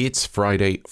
It's Friday,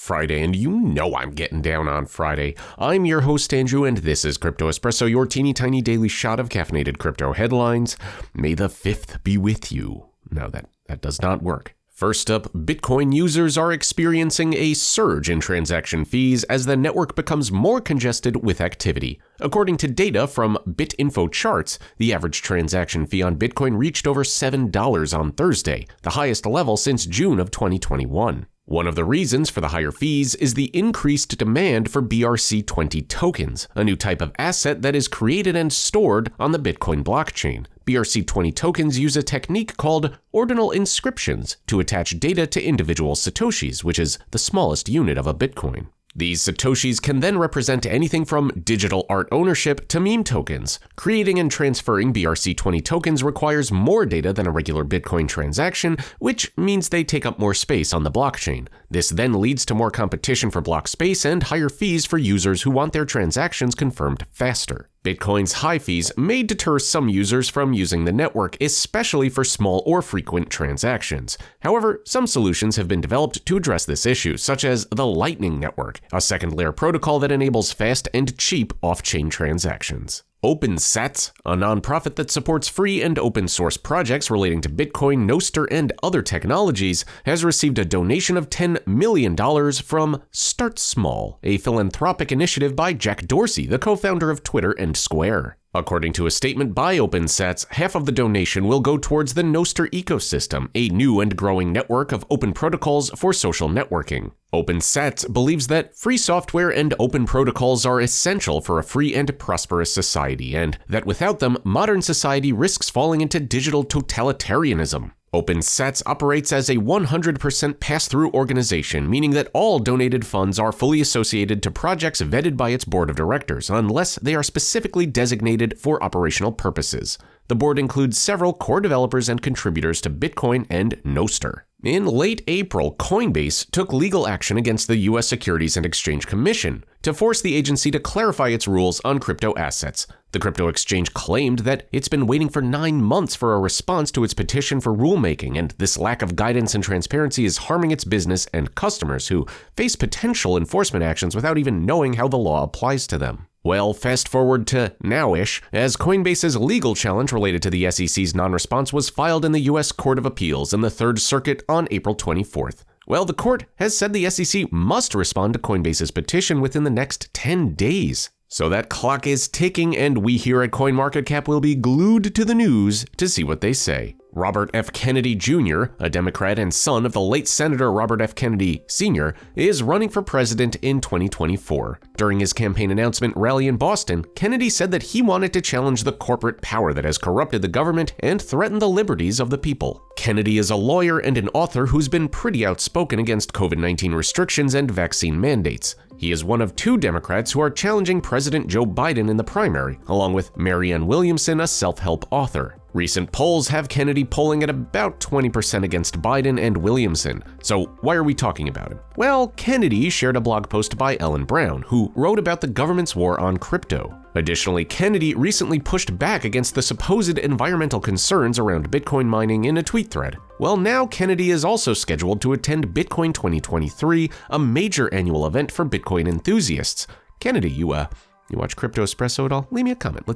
and you know I'm getting down on Friday. I'm your host, Andrew, and this is Crypto Espresso, your teeny tiny daily shot of caffeinated crypto headlines. May the 5th be with you. No, that does not work. First up, Bitcoin users are experiencing a surge in transaction fees as the network becomes more congested with activity. According to data from BitInfo Charts, the average transaction fee on Bitcoin reached over $7 on Thursday, the highest level since June of 2021. One of the reasons for the higher fees is the increased demand for BRC20 tokens, a new type of asset that is created and stored on the Bitcoin blockchain. BRC20 tokens use a technique called ordinal inscriptions to attach data to individual satoshis, which is the smallest unit of a Bitcoin. These satoshis can then represent anything from digital art ownership to meme tokens. Creating and transferring BRC20 tokens requires more data than a regular Bitcoin transaction, which means they take up more space on the blockchain. This then leads to more competition for block space and higher fees for users who want their transactions confirmed faster. Bitcoin's high fees may deter some users from using the network, especially for small or frequent transactions. However, some solutions have been developed to address this issue, such as the Lightning Network, a second-layer protocol that enables fast and cheap off-chain transactions. OpenSats, a nonprofit that supports free and open source projects relating to Bitcoin, Nostr, and other technologies, has received a donation of $10 million from Start Small, a philanthropic initiative by Jack Dorsey, the co-founder of Twitter and Square. According to a statement by OpenSats, half of the donation will go towards the Nostr ecosystem, a new and growing network of open protocols for social networking. OpenSats believes that free software and open protocols are essential for a free and prosperous society, and that without them, modern society risks falling into digital totalitarianism. OpenSats operates as a 100% pass-through organization, meaning that all donated funds are fully associated to projects vetted by its board of directors, unless they are specifically designated for operational purposes. The board includes several core developers and contributors to Bitcoin and Nostr. In late April, Coinbase took legal action against the U.S. Securities and Exchange Commission to force the agency to clarify its rules on crypto assets. The crypto exchange claimed that it's been waiting for 9 months for a response to its petition for rulemaking, and this lack of guidance and transparency is harming its business and customers who face potential enforcement actions without even knowing how the law applies to them. Well, fast forward to now-ish, as Coinbase's legal challenge related to the SEC's non-response was filed in the U.S. Court of Appeals in the Third Circuit on April 24th. Well, the court has said the SEC must respond to Coinbase's petition within the next 10 days. So that clock is ticking, and we here at CoinMarketCap will be glued to the news to see what they say. Robert F. Kennedy Jr., a Democrat and son of the late Senator Robert F. Kennedy Sr., is running for president in 2024. During his campaign announcement rally in Boston, Kennedy said that he wanted to challenge the corporate power that has corrupted the government and threatened the liberties of the people. Kennedy is a lawyer and an author who's been pretty outspoken against COVID-19 restrictions and vaccine mandates. He is one of 2 Democrats who are challenging President Joe Biden in the primary, along with Marianne Williamson, a self-help author. Recent polls have Kennedy polling at about 20% against Biden and Williamson. So why are we talking about him? Well, Kennedy shared a blog post by Ellen Brown, who wrote about the government's war on crypto. Additionally, Kennedy recently pushed back against the supposed environmental concerns around Bitcoin mining in a tweet thread. Well, now Kennedy is also scheduled to attend Bitcoin 2023, a major annual event for Bitcoin enthusiasts. Kennedy, you watch Crypto Espresso at all? Leave me a comment.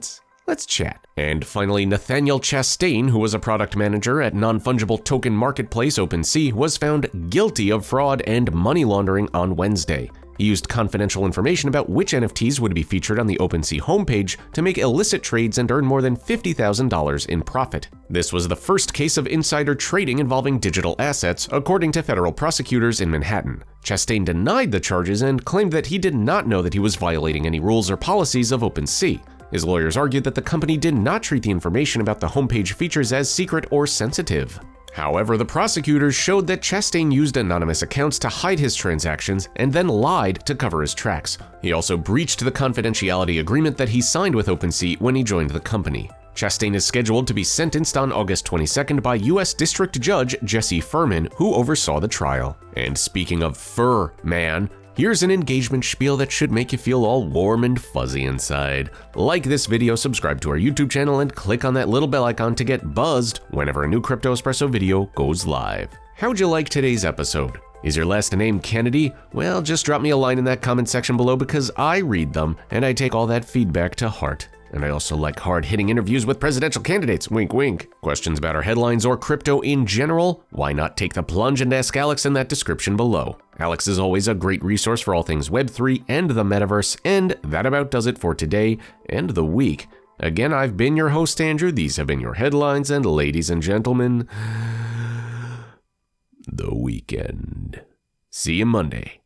Let's chat. And finally, Nathaniel Chastain, who was a product manager at non-fungible token marketplace OpenSea, was found guilty of fraud and money laundering on Wednesday. He used confidential information about which NFTs would be featured on the OpenSea homepage to make illicit trades and earn more than $50,000 in profit. This was the first case of insider trading involving digital assets, according to federal prosecutors in Manhattan. Chastain denied the charges and claimed that he did not know that he was violating any rules or policies of OpenSea. His lawyers argued that the company did not treat the information about the homepage features as secret or sensitive. However, the prosecutors showed that Chastain used anonymous accounts to hide his transactions and then lied to cover his tracks. He also breached the confidentiality agreement that he signed with OpenSea when he joined the company. Chastain is scheduled to be sentenced on August 22nd by U.S. District Judge Jesse Furman, who oversaw the trial. And speaking of Fur-Man, here's an engagement spiel that should make you feel all warm and fuzzy inside. Like this video, subscribe to our YouTube channel, and click on that little bell icon to get buzzed whenever a new Crypto Espresso video goes live. How'd you like today's episode? Is your last name Kennedy? Well, just drop me a line in that comment section below because I read them and I take all that feedback to heart. And I also like hard-hitting interviews with presidential candidates, wink wink. Questions about our headlines or crypto in general? Why not take the plunge and ask Alex in that description below. Alex is always a great resource for all things Web3 and the metaverse, and that about does it for today and the week. Again, I've been your host, Andrew. These have been your headlines, and ladies and gentlemen, the weekend. See you Monday.